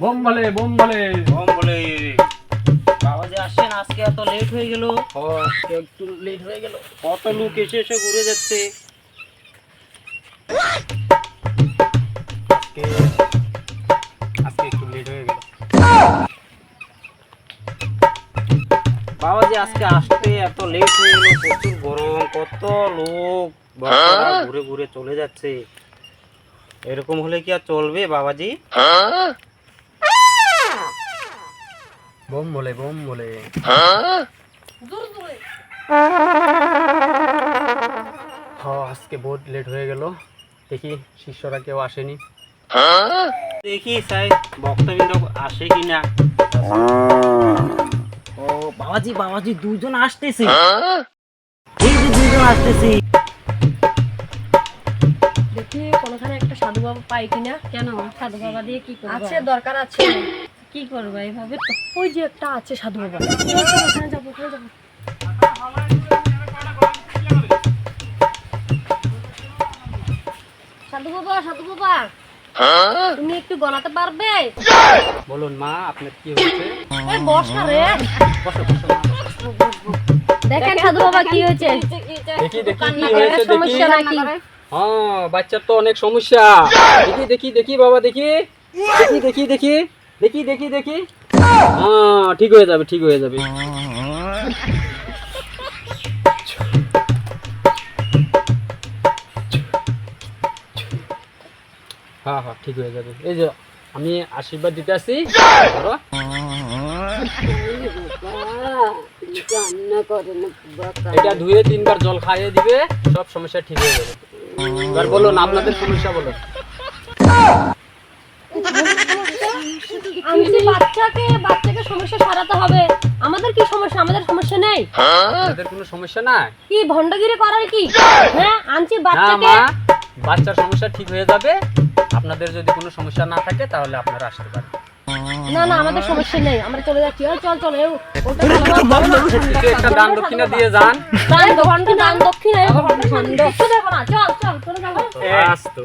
Bomb বলে bomb বলে কম বলে বাবা যে আসছেন আজকে এত লেট হয়ে গেল। আজকে একটু লেট হয়ে গেল। কত লোক এসে এসে ঘুরে যাচ্ছে। আজকে আজকে একটু লেট হয়ে গেল। বাবা যে আজকে আসতে এত লেট হয়ে গেল, প্রচুর গরম, কত লোক বাচ্চারা ঘুরে ঘুরে চলে যাচ্ছে। এরকম হলে কি আর চলবে বাবাজি? বোম বলে বোম বলে আজকে বহুত লেট হয়ে গেল। দেখি শিষ্যরা কেউ আসেনি। দেখি সাই ভক্তবৃন্দ আসে কিনা। ও বাবাজি বাবাজি দুজন আসতেছে। এই যে দুজন আসতেছে। দেখি কোনখানে একটা সাধু বাবা পাই কিনা। কেন সাধু বাবা দিয়ে কি করবো? আছে, দরকার আছে। কি করবো এইভাবে তো? ওই যে একটা আছে সাধু বাবা, চলো, চলো, ওখানে যাবো, ওখানে যাবো। সাধু বাবা, সাধু বাবা, তুমি একটু গলাতে পারবে? বলুন মা, আপনার কি হয়েছে? এই বসা রে। বসো বসো মা। দেখেন সাধু বাবা কি হয়েছে। দেখি দেখি কি কান্না হয়েছে করার দেখি। সমস্যা নাকি? হ্যাঁ, বাচ্চার তো অনেক সমস্যা। দেখি দেখি দেখি বাবা দেখি দেখি দেখি দেখি দেখি দেখি দেখি। হ্যাঁ, ঠিক হয়ে যাবে ঠিক হয়ে যাবে। হ্যাঁ হ্যাঁ, ঠিক হয়ে যাবে। এই যে আমি আশীর্বাদ দিতে আসি। ধরো। এটা ধুয়ে 3 বার জল খাইয়ে দিবে, সব সমস্যা ঠিক হয়ে যাবে। এবার বলুন আপনাদের সমস্যা বলুন। আনছি বাচ্চাকে, বাচ্চাকে সমস্যা সারাতে হবে। আমাদের কি সমস্যা? আমাদের সমস্যা নেই। আপনাদের কোনো সমস্যা নাই? কি ভণ্ডগিরি করার কি? হ্যাঁ, আনছি না বাচ্চাকে। মা, বাচ্চার সমস্যা ঠিক হয়ে যাবে। আপনাদের যদি কোনো সমস্যা না থাকে তাহলে আপনারা আসতে পারেন। না না, আমাদের সমস্যা নেই, আমরা চলে যাচ্ছি। ওই চল চল, ওটা কিছু একটা দান দক্ষিণা দিয়ে যান। দান দক্ষিণা কিছু দেবো না। চল চল, চলে যাবো। আসতো।